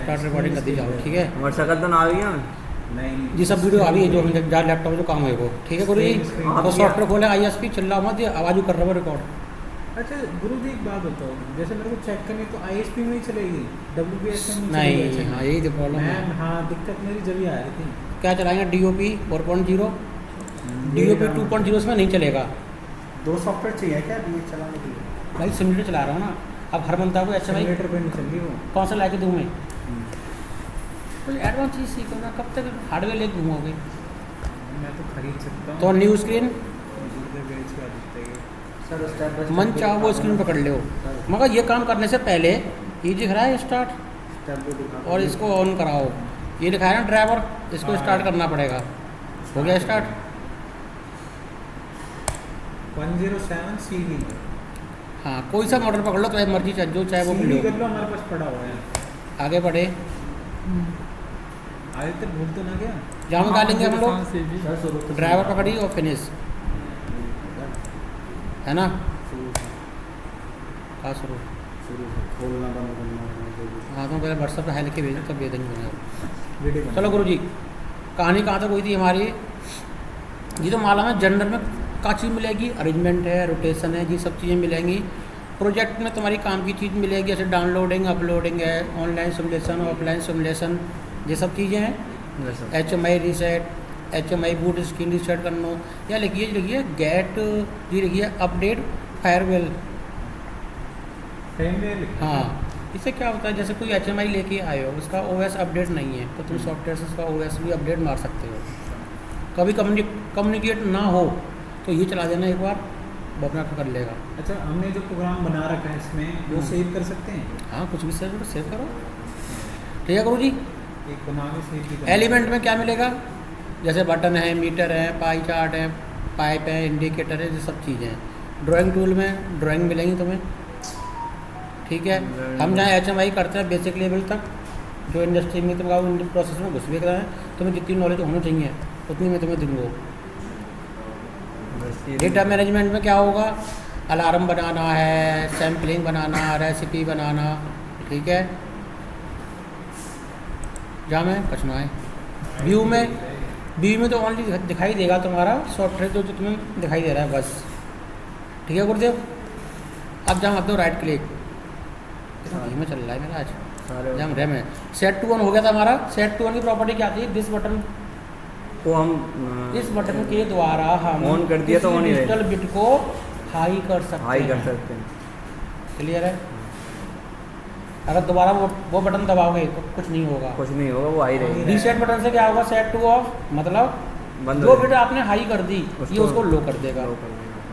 Start recording कर दी जाओ, ठीक है। हमारी शक्ल तो ना आ गई है नहीं जी, सब वीडियो आ रही है जो जहाँ लैपटॉप में जो काम है वो, ठीक है गुरु जी। तो सॉफ्टवेयर खोले ISP, चिल्ला मत, ये आवाज़ कर रहा है रिकॉर्ड। अच्छा गुरु जी एक बात बताओ, जैसे मेरे को चेक करनी तो ISP में ही चलेगी, WPS में नहीं, चलेगी? हाँ यही तो प्रॉब्लम है। हाँ दिक्कत मेरी जब ही आ रही थी। क्या चलाएंगे DOP 4.0, DOP 2.0 इसमें नहीं चलेगा। 2 सॉफ्टवेयर चाहिए क्या ये चलाने के लिए? भाई सिमुलेटर चला रहा हूँ ना, अब हर बंदा को अच्छा भाई सिमुलेटर पे नहीं चल रही वो। कौन सा ला के दूँ मैं? कोई एडवांस चीज़ सीखो ना, कब तक हार्डवेयर लेके घूमोगे? मैं तो खरीद सकता हूँ। तो new screen sir step by मन चाहो वो स्क्रीन पकड़ लो, मगर ये काम करने से पहले ये दिख रहा है स्टार्ट, और इसको ऑन कराओ। ये लिखा है ना ड्राइवर, इसको स्टार्ट करना पड़ेगा। हो गया स्टार्ट। 107 CD हाँ, कोई सा मॉडल पकड़ लो, चाहे मर्जी चाहे जो चाहे वो CD लो। कर लो, हमारे पास पड़ा हुआ है। आगे बढ़े, आगे तक भूल तो ना गया। जहाँ में डालेंगे हम लोग ड्राइवर पकड़ी और फिनिश, है ना। कहाँ शुरू? खोलना बंद करना। हाँ तो पहले व्हाट्सएप पे हाई लिख के भेजो, तब भेजेंगे बना। वीडियो चलो गुरु जी, कहानी कहाँ तक हुई थी हमारी? ये तो माला में जनरल में का चीज़ मिलेगी, अरेंजमेंट है, रोटेशन है, ये सब चीज़ें मिलेंगी। प्रोजेक्ट में तुम्हारी काम की चीज़ मिलेगी, जैसे डाउनलोडिंग, अपलोडिंग है, ऑनलाइन सिमुलेशन, ऑफलाइन सिमुलेशन, ये सब चीज़ें हैं। HMI reset, HMI boot screen reset करना, या लिखिए गेट, ये लिखिए अपडेट फायरवेल। हाँ, इससे क्या होता है, जैसे कोई HMI लेके आए हो, उसका OS अपडेट नहीं है, तो तुम सॉफ्टवेयर से उसका OS भी अपडेट मार सकते हो। कभी कम्युनिकेट ना हो तो ये चला देना एक बार, वो अपना कर लेगा। अच्छा, हमने जो प्रोग्राम बना रखा है इसमें वो सेव कर सकते हैं? हाँ, कुछ भी सेव करो, ठीक है गुरु जी। एक बना के सेव भी एलिमेंट में क्या मिलेगा? जैसे बटन है, मीटर है, पाई चार्ट है, पाइप है, इंडिकेटर है, ये सब चीज़ें हैं। ड्राइंग टूल में ड्राइंग मिलेंगी तुम्हें, ठीक है। हम जहाँ HMI करते हैं बेसिक लेवल तक, जो इंडस्ट्री में तुम प्रोसेस में घुस भी कर रहे हैं, तुम्हें जितनी नॉलेज होनी चाहिए उतनी मैं तुम्हें दूँगा। डेटा मैनेजमेंट में क्या होगा? अलार्म बनाना है, सैम्पलिंग बनाना, रेसिपी बनाना, ठीक है। जहाँ में कचना है। व्यू में तो ओनली दिखाई देगा तुम्हारा सॉफ्टवेयर जो तुम्हें दिखाई दे रहा है, बस, ठीक है गुरुदेव। अब जहाँ आप दो राइट क्लिक, में चल रहा है मेरा आज, जहाँ रैम है। सेट टू ऑन हो गया था हमारा। सेट टू ऑन की प्रॉपर्टी क्या थी? दिस बटन तो हम इस बटन के द्वारा हम ऑन कर दिया तो ऑन ही डिजिटल बिट को हाई कर सकते हैं। क्लियर है? अगर दोबारा वो बटन दबाओगे तो कुछ नहीं होगा, वो हाई रहेगी। रीसेट बटन से क्या होगा? सेट टू ऑफ, मतलब जो बिट आपने हाई कर दी ये उसको लो कर देगा,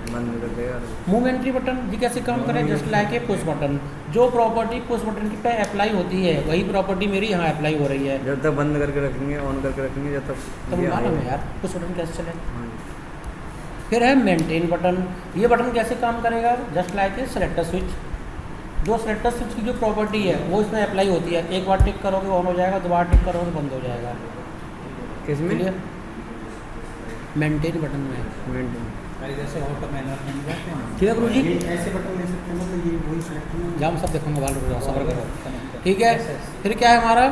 बंद कर देगा। मूवमेंट्री बटन ये कैसे काम करे? Just like a push button. जो प्रॉपर्टी पुश बटन की पे अप्लाई होती है वही प्रॉपर्टी मेरी यहाँ अप्लाई हो रही है। जब तक बंद करके रखेंगे, ऑन करके रखेंगे, जब तक तो मालूम है यार पुश बटन कैसे चले। फिर है मेंटेन बटन। ये बटन कैसे काम करेगा? Just like a selector switch. जो सेलेक्टर स्विच की जो प्रॉपर्टी है वो इसमें अप्लाई होती है। एक बार टिक करोगे ऑन हो जाएगा, दोबारा टिक करोगे बंद हो जाएगा। किसमें? मेंटेन बटन में। जैसे ऑटो मैनुअल जाते हैं, ठीक है गुरु जी, ऐसे बटन ले सकते हैं, मतलब ये वही सेलेक्ट करना। जहाँ सब देखूँगा बाल रुक जाओ, सब्र करो, ठीक है। फिर क्या है हमारा?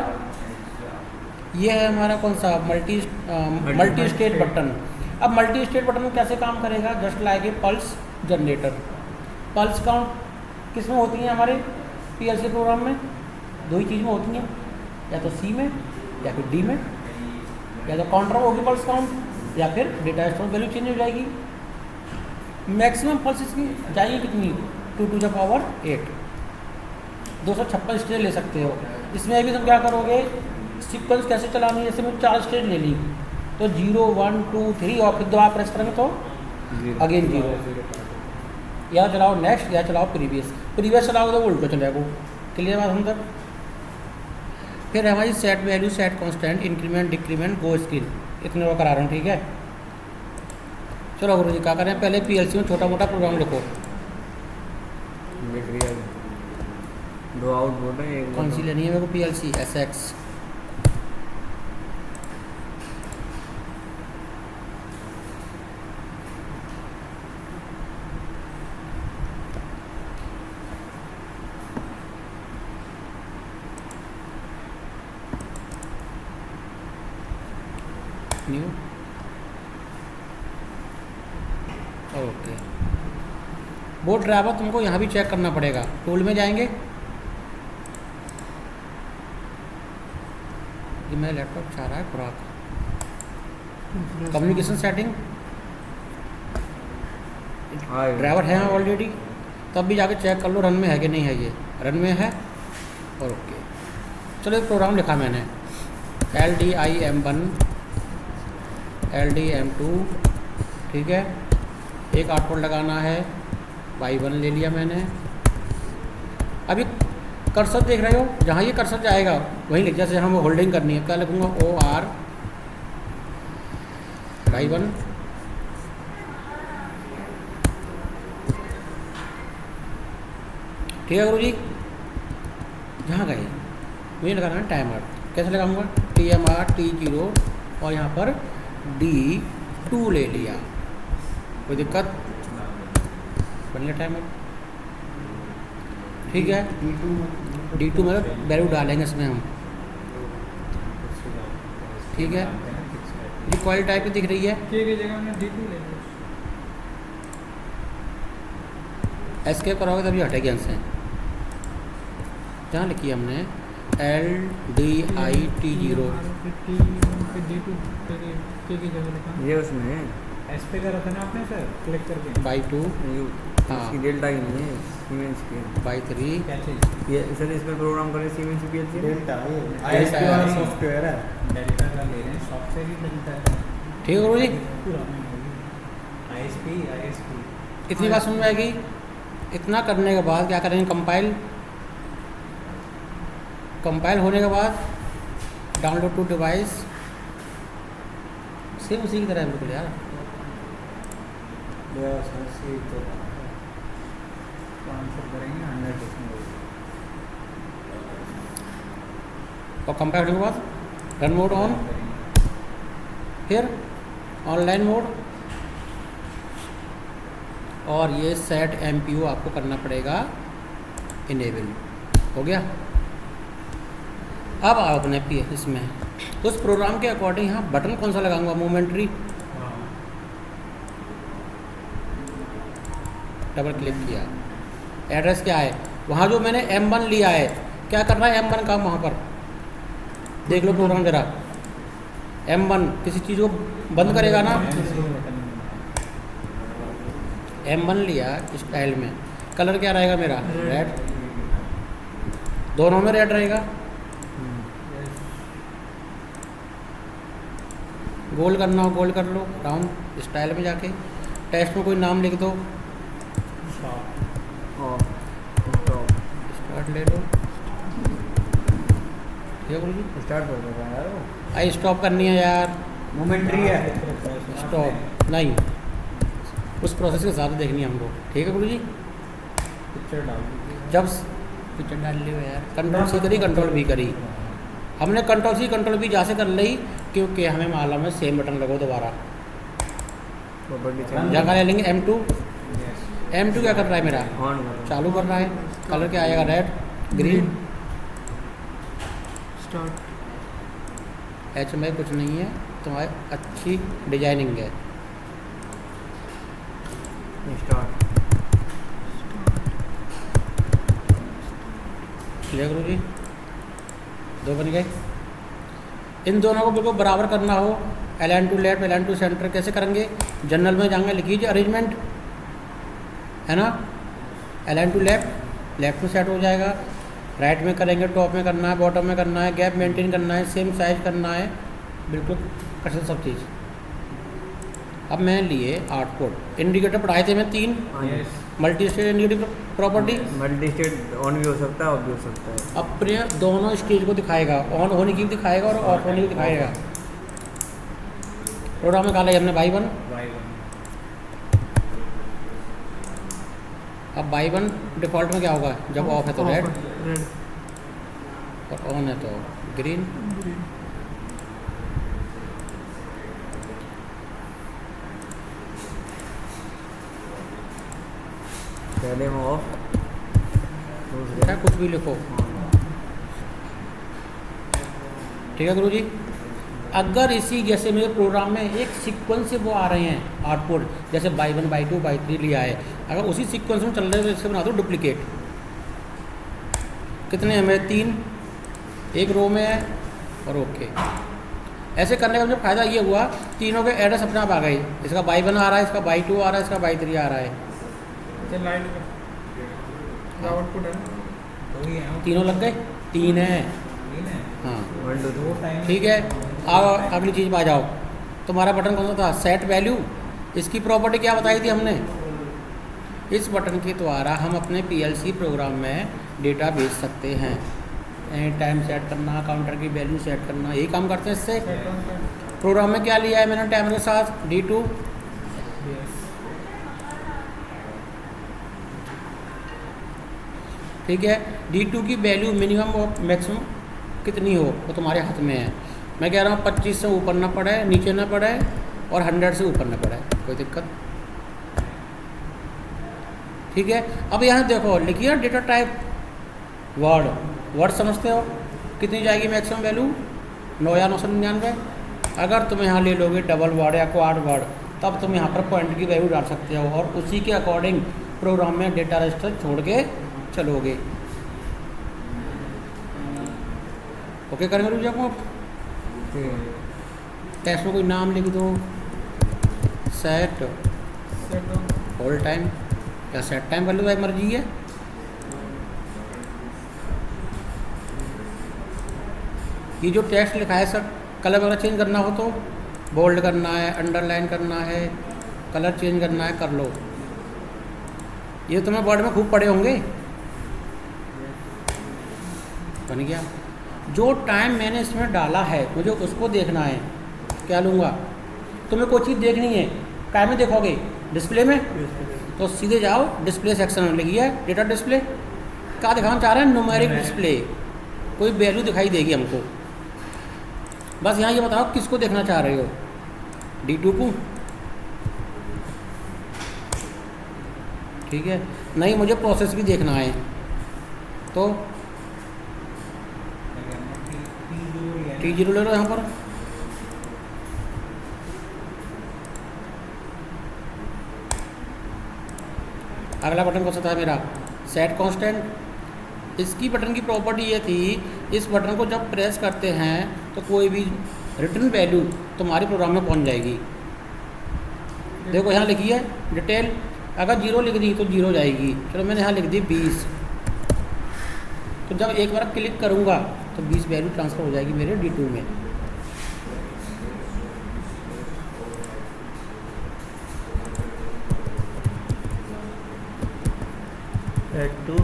ये है हमारा कौन सा? Multi state button. अब मल्टी स्टेट बटन में कैसे काम करेगा? Just like a pulse generator. Pulse count किस में होती है हमारे PLC प्रोग्राम में? दो ही चीज़ में होती हैं, या तो C में या फिर D में। या तो काउंटर होगी पल्स काउंट, या फिर डेटा स्टोर वैल्यू चेंज हो जाएगी। मैक्सिमम पल्स इसकी जाएगी कितनी? 2 to the power 8, 256 स्टेज ले सकते हो। इसमें अभी तुम क्या करोगे? सीक्वेंस कैसे चलानी है? जैसे मैं 4 स्टेज ले ली तो 0 1 2 3 और फिर दोबारा प्रेस करेंगे तो अगेन 0। या चलाओ नेक्स्ट या चलाओ प्रीवियस चलाओगे तो उल्टो चलेगा। क्लियर बात हम तक? फिर हमारी set value, set constant, increment, decrement, go screen, इतने वो करा रहा हूँ, ठीक है। चलो गुरु जी क्या करें? पहले PLC में छोटा मोटा प्रोग्राम लिखो। लिख लिया। 2 आउटपुट है, एक कौन सी लेनी है मेरे को? PLC SX। New, okay. वो ड्राइवर तुमको यहाँ भी चेक करना पड़ेगा। टूल में जाएंगे, ये मेरा लैपटॉप चाह रहा है खुराक। कम्युनिकेशन सेटिंग, हाँ ड्राइवर है ऑलरेडी, तब भी जाके चेक कर लो रन में है कि नहीं है। ये रन में है और ओके। चलो एक प्रोग्राम लिखा मैंने, LDIM1 LDM2, ठीक है। एक आउटपुट लगाना है, Y1 ले लिया मैंने। अभी कर्सर देख रहे हो, जहाँ ये कर्सर जाएगा वहीं लिख, जैसे हमें होल्डिंग करनी है, क्या लिखूँगा OR Y1, ठीक है गुरु जी। जहाँ गए मुझे लगाना है टाइमर, कैसे लगाऊंगा, TMR T0 और यहाँ पर D2 ले लिया, कोई दिक्कत, बन गया टाइमर, ठीक है। D2 मतलब वैल्यू डालेंगे इसमें हम, ठीक है। ये क्वालिटी टाइप की दिख रही है, की जगह हमने D2 ले लिया। एस्केप करोगे तभी हटेगी हमसे। जहाँ लिखी है हमने LDIT0, ये उसमें है, एस पे करा था ना आपने सर, क्लिक करके Y2, ये हाँ। इसकी डेल्टा ही नहीं है, सीमेंस की है। Y3, क्या चीज़ ये सर इसमें प्रोग्राम करें सीमेंस PLC में? डेल्टा ISP वाला सॉफ्टवेयर है, डेल्टा का ले रहे हैं, सॉफ्टवेयर ही डेल्टा है ठीक है गुरु जी। पूरा। ISP इतनी बात समझ में आएगी। इतना करने के बाद क्या करेंगे, कंपाइल होने के बाद डाउनलोड टू डिवाइस, सेम उसी की तरह है बिल्कुल यार। तो ट्रांसफर करेंगे 100%। और कंपाइल होने के बाद रन मोड ऑन, फिर ऑनलाइन मोड, और ये सेट MPU आपको करना पड़ेगा इनेबल, हो गया। अब आप अपने इसमें उस प्रोग्राम के अकॉर्डिंग यहाँ बटन कौन सा लगाऊंगा, मोमेंट्री, डबल क्लिक किया, एड्रेस क्या है, वहाँ जो मैंने M1 लिया है, क्या करना है M1 का, वहाँ पर देख लो प्रोग्राम जरा। M1 किसी चीज़ को बंद करेगा ना, M1 लिया स्टाइल में, कलर क्या रहेगा मेरा, रेड, दोनों में रेड रहेगा। गोल करना हो गोल कर लो, राउंड स्टाइल में जाके टेक्स्ट में कोई नाम लिख दो, स्टार्ट ले लो, ठीक है गुरु जी। स्टार्ट कर देगा यार वो, आई स्टॉप करनी है यार, मोमेंट्री है, स्टॉप नहीं, उस प्रोसेस के साथ देखनी है हमको, ठीक है गुरु जी। पिक्चर डाल दीजिए। जब पिक्चर डाल ली हो यार, कंट्रोल सी करी, कंट्रोल भी करी हमने, कंट्रोल सी कंट्रोल भी जा से कर ली, क्योंकि हमें मालूम है सेम बटन लगो दोबारा। जगह ले लेंगे M2, M2 क्या कर रहा है मेरा, ऑन चालू कर रहा है, कलर क्या आएगा, रेड, ग्रीन, स्टार्ट। H में कुछ नहीं है, तुम्हारी अच्छी डिजाइनिंग है। स्टार्ट, ठीक है गुरु जी, दो बन गए। इन दोनों को बिल्कुल बराबर करना हो, align to left align to centre कैसे करेंगे, जनरल में जाएंगे, लिखिए अरेंजमेंट, है ना, अलाइन टू लेफ्ट, लेफ्ट में सेट हो जाएगा, राइट में करेंगे, टॉप में करना है, बॉटम में करना है, गैप मेंटेन करना है, सेम साइज करना है, बिल्कुल कैसे सब चीज़। अब मैं लिए आउटपुट इंडिकेटर पढ़ाए थे मैं 3 multi stage indicator property. Multi state on भी हो सकता है, ऑफ भी हो सकता है। अपने दोनों स्टेज को दिखाएगा, ऑन होने की भी दिखाएगा और ऑफ होने की भी दिखाएगा। प्रोग्राम में निकाला हमने Y1, अब Y1 डिफ़ॉल्ट में क्या होगा, जब ऑफ है तो रेड और ऑन है तो ग्रीन। पहले में ऑफ, क्या कुछ भी लिखो, ठीक है गुरु जी। अगर इसी जैसे मेरे प्रोग्राम में एक सीक्वेंस से वो आ रहे हैं आउटपुट, जैसे बाई 1 बाई 2 बाई 3 लिया है, अगर उसी सीक्वेंस में चल रहे हैं तो इससे बना दो डुप्लीकेट। कितने हैं मेरे 3, एक रो में है और ओके। ऐसे करने का मुझे फ़ायदा ये हुआ, तीनों के एड्रेस अपने आप आ गए। इसका बाई 1 आ रहा है, इसका बाई 2 आ रहा है, इसका बाई 3 आ रहा है। चल लाइन में आउटपुट है ना, तो ये है तीनों लग गए, 3 है। 3 है। हाँ 1 2 दो टाइम ठीक है। अब अगली चीज़ पर आ जाओ। तुम्हारा बटन कौन सा था? Set value. इसकी प्रॉपर्टी क्या बताई थी हमने? इस बटन के द्वारा हम अपने पीएलसी प्रोग्राम में डेटा भेज सकते हैं। टाइम सेट करना, काउंटर की वैल्यू सेट करना, यही काम करते हैं इससे। प्रोग्राम में क्या लिया है मैंने टाइमर के साथ? D2। ठीक है। D2 की वैल्यू मिनिमम और मैक्सिमम कितनी हो वो तुम्हारे हाथ में है। मैं कह रहा हूँ 25 से ऊपर ना पड़े, नीचे ना पड़े, और 100 से ऊपर ना पड़े, कोई दिक्कत। ठीक है। अब यहाँ देखो लिखिए डेटा टाइप वर्ड समझते हो? कितनी जाएगी मैक्सिमम वैल्यू? 9 या 999। अगर तुम यहाँ ले लोगे डबल वर्ड या क्वाड वर्ड, तब तुम यहाँ पर पॉइंट की वैल्यू डाल सकते हो और उसी के अकॉर्डिंग प्रोग्राम में डेटा रजिस्टर छोड़ के चलोगे। ओके करेंगे रुक जाओ। टेस्ट में कोई नाम लिख दो, सेट होल्ड टाइम या सेट टाइम वैल्यू भाई मर्जी है। ये जो टेक्स्ट लिखा है सर, कलर वगैरह चेंज करना हो तो बोल्ड करना है, अंडरलाइन करना है, कलर चेंज करना है, कर लो। ये तुम्हें वर्ड में खूब पढ़े होंगे। बन गया। जो टाइम मैंने इसमें डाला है मुझे उसको देखना है। क्या लूँगा? तुम्हें कोई चीज़ देखनी है, क्या में देखोगे? डिस्प्ले में। तो सीधे जाओ डिस्प्ले सेक्शन में, लिखिए डेटा डिस्प्ले। क्या दिखाना चाह रहे हैं? Numeric display. कोई वैल्यू दिखाई देगी हमको। बस यहाँ ये बताओ किसको देखना चाह रहे हो? D2 को? ठीक है। नहीं मुझे प्रोसेस भी देखना है तो T0 ले लो यहाँ पर। अगला बटन कौन सा था मेरा? Set constant. इसकी बटन की प्रॉपर्टी ये थी, इस बटन को जब प्रेस करते हैं तो कोई भी रिटर्न वैल्यू तुम्हारे प्रोग्राम में पहुंच जाएगी। देखो यहाँ लिखी है डिटेल, अगर 0 लिख दी तो 0 जाएगी। चलो मैंने यहाँ लिख दी 20, तो जब एक बार क्लिक करूँगा तो 20 वैल्यू ट्रांसफ़र हो जाएगी मेरे D2 में। एड टू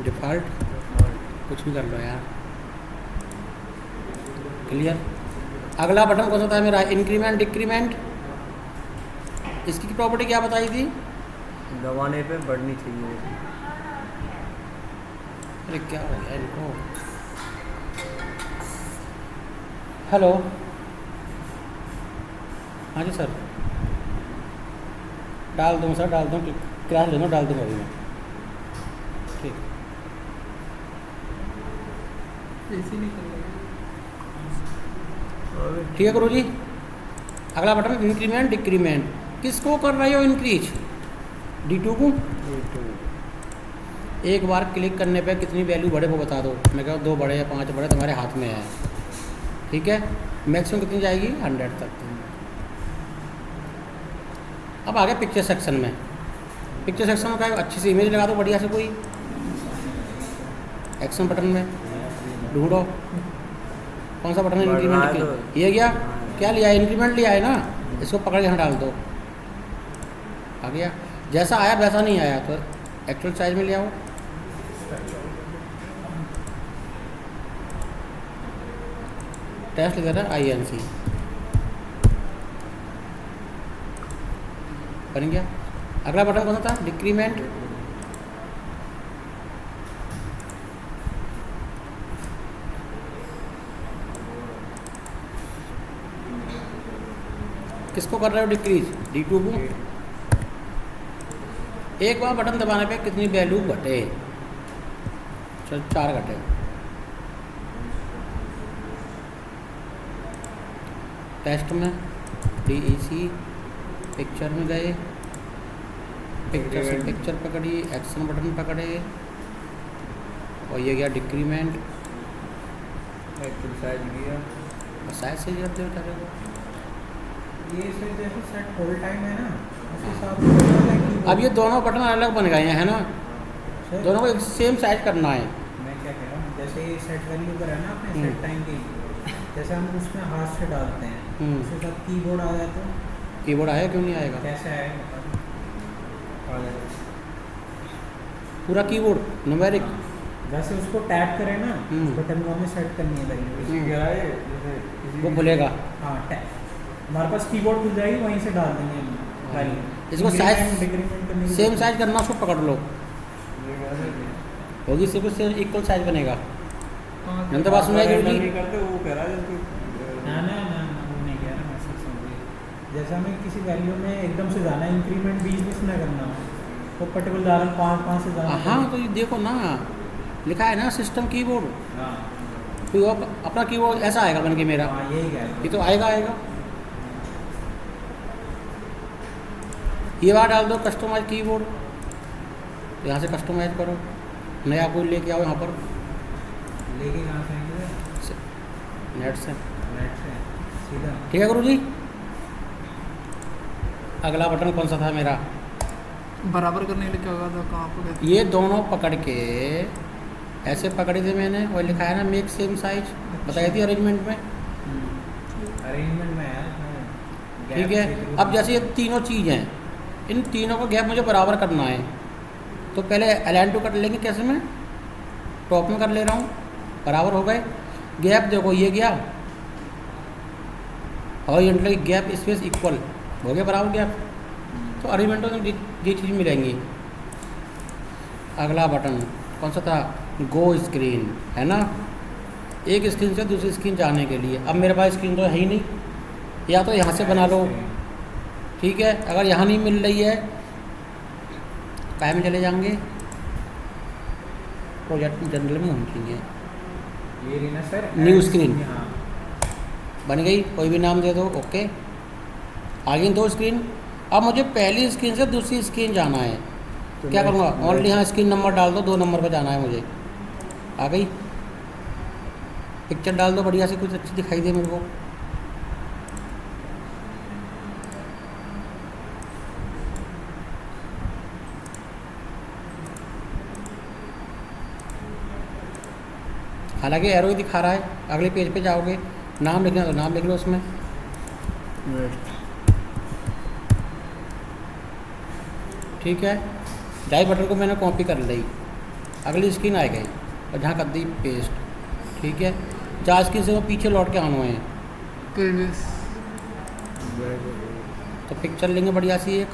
डिफ़ॉल्ट कुछ भी कर लो यार। क्लियर। अगला बटन कौन सा था मेरा? Increment decrement. इसकी प्रॉपर्टी क्या बताई थी? दबाने पे बढ़नी चाहिए। अरे क्या हो गया इनको? हेलो, हाँ जी सर, डाल दूँ सर, डाल दूँ, क्रैश लेना, डाल दूँगा अभी मैं। ठीक ठीक है गुरु जी। अगला बटन इंक्रीमेंट डिक्रीमेंट। किसको कर रहे हो इंक्रीज? D2 को। एक बार क्लिक करने पे कितनी वैल्यू बढ़े वो बता दो। मैं कहूँ 2 बढ़े या 5 बढ़े तुम्हारे हाथ में है। ठीक है। मैक्सिमम कितनी जाएगी? 100 तक। अब आ गया पिक्चर सेक्शन में। पिक्चर सेक्शन में क्या अच्छी सी इमेज लगा दो बढ़िया से कोई। एक्शन बटन में ढूंढो कौन सा बटन है इंक्रीमेंट। ये गया क्या लिया है? इंक्रीमेंट लिया है ना, इसको पकड़ के यहाँ डाल दो। आ गया। जैसा आया वैसा नहीं आया तो एक्चुअल साइज में ले आओ। टेस्ट लिखा था INC। बन गया। अगला बटन कौन सा था? डिक्रीमेंट। किसको कर रहे हो डिक्रीज? D2 को। एक बार बटन दबाने पे कितनी वैल्यू घटे? चल 4 घटे। टेस्ट में DEC, पिक्चर में गए, पिक्चर से पिक्चर पकड़ी, एक्शन बटन पकड़े और ये गया डिक्रीमेंट, एक्चुअल साइज किया। साइज से जब देर करेगा। ये से जैसे सेट होल्ड टाइम है ना, उस हिसाब से होता है कि अब ये दोनों बटन अलग बन गए हैं ना, सर, दोनों को एक सेम साइज करना है। मैं क्या कह रहा हूँ, जैसे ये सेट वैल्यू पर है ना अपने हम्म। सेट टाइम की, जैसे हम उसमें हाथ से डालते हैं, हम्म। उसके साथ कीबोर्ड आ जाए तो कीबोर्ड आया क्यों नहीं आएगा? कैसे आएगा? आ जाएगा। पूरा कीबोर्ड न्यूमेरिक। जैसे उसको टैप करें ना, हम्म। बटन में सेट करनी है वैल्यू। इसी क्या है जैसे किसी वो खुलेगा। हाँ टैप, हमारे पास कीबोर्ड खुल जाएगी, वहीं से डाल देंगे वैल्यू। इसको Increment, size decrement करने की सेम जरूरत साइज करना, उसको पकड़ लो, ये कैसे होगी सिर्फ उससे इक्वल साइज बनेगा। हाँ, मैंने तो बात सुना है नहीं कि करते, वो कह रहा है नहीं। जैसे ना ना ना ना, वो नहीं कह रहा मैं, सब समझिए। जैसे हमें किसी वैल्यू में एकदम से जाना है, इंक्रीमेंट 20 में करना हो, तो पर्टिकुलर 5 से जाना हाँ, तो ये देखो ना, लिखा है ना सिस्टम कीबोर्ड, हाँ तो वो अपना कीबोर्ड ऐसा आएगा बन के मेरा, हाँ, यही कह रहा ये हूँ। तो आएगा। ये बात डाल दो कस्टमाइज कीबोर्ड, तो यहाँ से कस्टमाइज करो, नया कोई लेके आओ यहाँ पर लेके कहाँ से आएंगे? नेट से। नेट से सीधा। ठीक है गुरु जी। अगला बटन कौन सा था मेरा? बराबर करने के लिए क्या होगा था, कहाँ पर गए? ये दोनों पकड़ के ऐसे पकड़े थे मैंने, और लिखा है ना मेक सेम साइज, बताई थी अरेंजमेंट में। अरेंजमेंट में है इसमें ठीक gap है, से अब जैसे ये तीनों चीज़ हैं, इन तीनों का गैप मुझे बराबर करना है, तो पहले अलाइन टू कर लेंगे। कैसे? मैं टॉप में कर ले रहा हूँ, बराबर हो गए। गैप देखो ये गया, और ये गैप स्पेस इक्वल हो गया, बराबर गैप। तो अरेंजमेंटों में ये चीज़ मिलेंगी। अगला बटन कौन सा था? गो स्क्रीन, है ना, एक स्क्रीन से दूसरी स्क्रीन जाने के लिए। अब मेरे पास स्क्रीन तो है ही नहीं, या तो यहाँ से बना लो, ठीक है। अगर यहाँ नहीं मिल रही है, काय में चले जाएंगे, प्रोजेक्ट जनरल में होनी चाहिए। ये रही ना सर, न्यू स्क्रीन। हाँ बन गई, कोई भी नाम दे दो, ओके। आगे 2 स्क्रीन। अब मुझे पहली स्क्रीन से दूसरी स्क्रीन जाना है, तो क्या मैं- करूँगा? मैं- ऑनली यहाँ स्क्रीन नंबर डाल दो, 2 नंबर पर जाना है मुझे। आ गई पिक्चर, डाल दो बढ़िया से, कुछ अच्छी दिखाई दे मेरे को। हालांकि एरो ही दिखा रहा है। अगले पेज पे जाओगे, नाम लिखना तो नाम लिख लो उसमें। ठीक है, डाई बटन को मैंने कॉपी कर ली, अगली स्क्रीन आ गई और जहाँ कर दी पेस्ट। ठीक है, जहाँ स्क्रीन से वो पीछे लौट के आने हैं, प्रीवियस। तो पिक्चर लेंगे बढ़िया सी एक,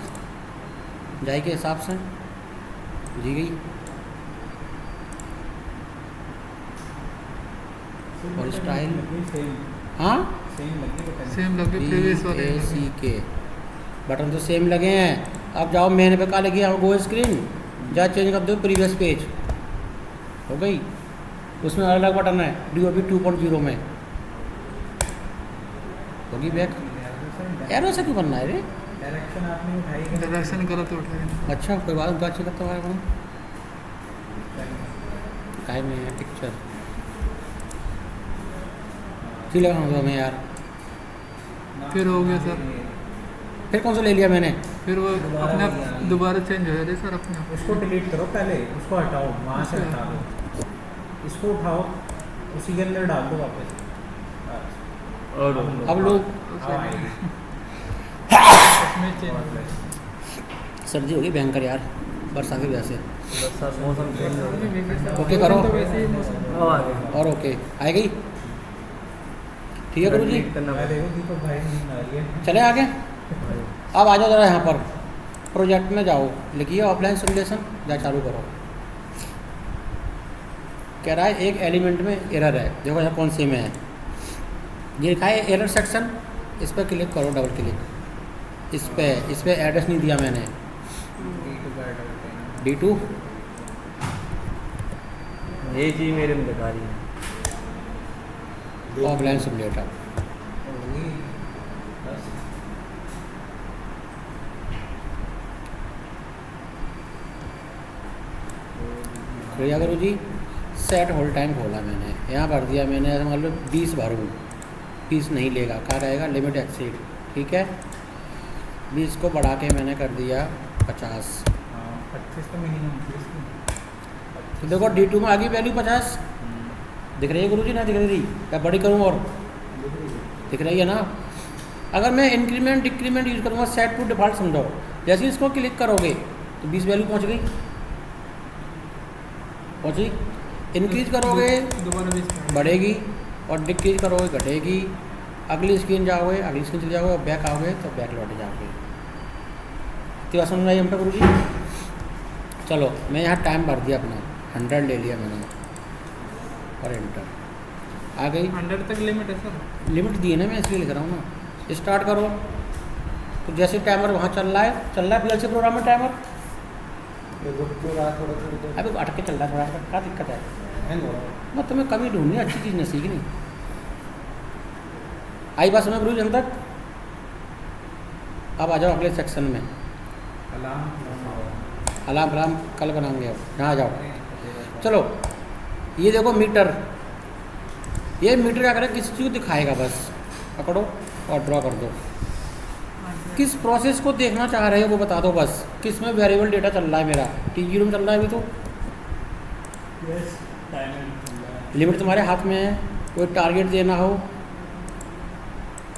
जाई के हिसाब से दी गई। और स्टाइल, सेम हाँ सेम लगी बटन। सेम लगे प्रीवियस वाले में। BAC के बटन तो सेम लगे हैं। अब जाओ मेन पे, कहा लगी यहाँ गो स्क्रीन, जा चेंज कर दो प्रीवियस पेज, हो गई। उसमें अलग अलग बटन है, DOB 2.0 में होगी बैक। एरो से क्यों बनना है रे? डायरेक्शन आपने उठाई कि नहीं? डायरेक्शन गलत उठाएगा। अच्छा कोई बात नहीं, तो अच्छी करता है काय में है पिक्चर जी लगा हमें यार। फिर हो गया सर। फिर कौन सा ले लिया मैंने? फिर वो दोबारा अपने हो गया। दोबारा चेंज हो जाए सर अपने आप। उसको डिलीट करो पहले, उसको हटाओ, वहाँ से अच्छा। हटा दो, इसको उठाओ, उसी के अंदर डाल दो वापस। और अब लोग हाँ, आएगी। उसमें चेंज हो गया। सर्दी होगी भयंकर यार, बरसात की वजह से। बरसात मौसम चेंज हो गया। ओके करो। तो वैसे ही मौसम। अब आ गया। और ओके आ गई, ठीक है गुरु जी। Delete करना मैं देखो दीपक भाई नींद आ रही है। चले आगे। अब आ जाओ जरा यहाँ पर, प्रोजेक्ट में जाओ, लिखिए ऑफलाइन सिमुलेशन, जा चालू करो। कह रहा है एक एलिमेंट में एरर है, देखो यहाँ कौन से में है, ये लिखा है एरर सेक्शन, इस पर क्लिक करो, डबल क्लिक इस पर एड्रेस नहीं दिया मैंने, D2 ये चीज़ मेरे में दिखा रही है। Offline simulator. भैया गुरु जी सेट होल्ड टाइम खोला मैंने, यहाँ भर दिया मैंने, ऐसा मान लो 20 भरूँ, 20 नहीं लेगा, क्या रहेगा लिमिट एक्सीड, ठीक है। 20 को बढ़ा के मैंने कर दिया 50। 25 तो मिनिमम थी इसकी। तो देखो D2 में आ गई वैल्यू 50, दिख रही है गुरु जी ना दिख रही? क्या बड़ी करूँ और दिख रही है ना? अगर मैं इंक्रीमेंट डिक्रीमेंट यूज़ करूँगा, सेट टू डिफ़ॉल्ट समझाओ, जैसे इसको क्लिक करोगे तो 20 वैल्यू पहुँच गई, पहुँची। इंक्रीज करोगे दोबारा 20 बढ़ेगी और डिक्रीज करोगे घटेगी। अगली स्क्रीन जाओगे, अगली स्क्रीन चले जाओगे और बैक आओगे तो बैक लौट जाओगे। तो बात समझ आई हम पे गुरु जी? चलो मैं यहाँ टाइम भर दिया अपना, 100 ले लिया मैंने और एंटर आ गई। 100 तक लिमिट है सर। लिमिट दी है ना, मैं इसलिए लिख रहा हूँ ना। स्टार्ट करो तो जैसे टाइमर वहाँ चल रहा है पीएलसी प्रोग्राम में टाइमर अभी अटक के चल रहा है थोड़ा, क्या दिक्कत है? मैं तुम्हें कभी ढूंढनी अच्छी चीज़ नहीं सीखनी। आई बात समझ गुरु जी तक? अब आ जाओ अगले सेक्शन में, अलार्म कल बनाएंगे। अब यहाँ आ जाओ। चलो ये देखो मीटर, ये मीटर क्या करें, किसी चीज़ को दिखाएगा, बस पकड़ो और ड्रॉ कर दो। किस प्रोसेस को देखना चाह रहे हो वो बता दो बस। किस में वेरिएबल डेटा चल रहा है मेरा? T0 में चल रहा है अभी तो। लिमिट तुम्हारे हाथ में है, कोई टारगेट देना हो।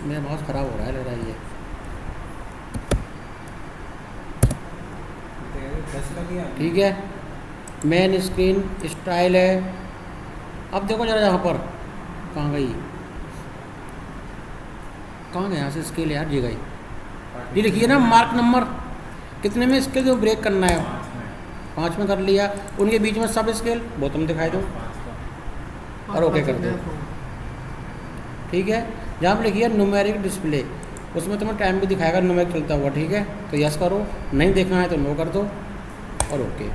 मेरा माउस ख़राब हो रहा है लग रहा है ये। ठीक है, मेन स्क्रीन स्टाइल है। अब देखो जरा यहाँ पर कहाँ गई, कहाँ गया? यहाँ से स्केल यार जी गई। ये लिखिए ना मार्क नंबर, कितने में स्केल जो ब्रेक करना है? 5 में कर लिया। उनके बीच में सब स्केल वो तुम दिखाई दो और ओके कर दो। ठीक है, जहाँ पर लिखिए न्यूमेरिक डिस्प्ले, उसमें तुम्हें टाइम भी दिखाएगा न्यूमेरिक चलता हुआ। ठीक है, तो यस करो, नहीं देखना है तो नो कर दो और ओके।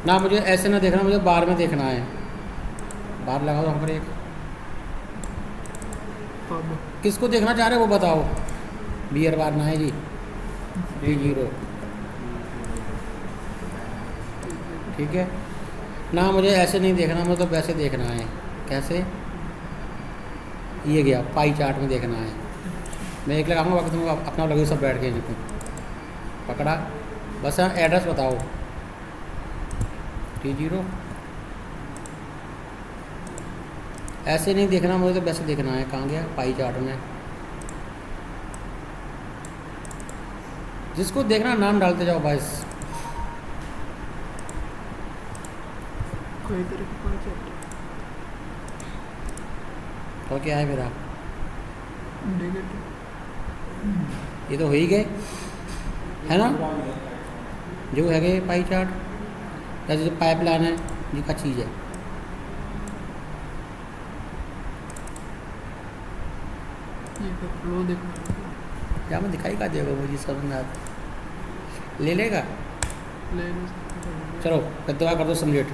ना मुझे ऐसे ना देखना, मुझे बार में देखना है। बार लगा दो हम पर एक। किसको देखना चाह रहे हो वो बताओ। बियर बार ना है जी, D0। ठीक है ना, मुझे ऐसे नहीं देखना, मुझे तो वैसे देखना है। कैसे? ये गया पाई चार्ट में देखना है। मैं एक लगाऊंगा, बाकी तुम अपना लगे सब बैठ के लिखूँ। पकड़ा, बस यहाँ एड्रेस बताओ। T0 ऐसे नहीं देखना, मुझे तो वैसे देखना है। कहाँ गया? पाई चार्ट में। जिसको देखना नाम डालते जाओ बस। कोई तरह की पाँच है। तो क्या है मेरा? इंडिकेटर। ये तो हो ही गए है ना, जो है गए पाई चार्ट। जैसे जो पाइपलाइन है ये का चीज़ है। ये का फ्लो देखना क्या मैं दिखाई का देगा मुझे समझ में आता, ले लेगा। ले लो सर। चलो फिर दुआ कर दो सबमिट।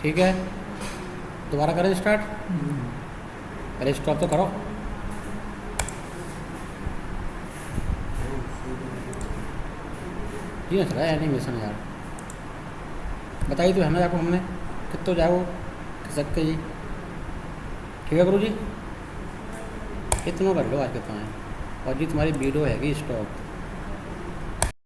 ठीक है, दोबारा करें स्टार्ट। पहले स्टॉप तो करो। जी चला है एनिमेशन यार, बताइए तो है ना आपको हमने कितना जाए वो सकते जी। ठीक है गुरु जी, इतना कर लो आज कितना है। और जी तुम्हारी वीडियो हैगी स्टॉक।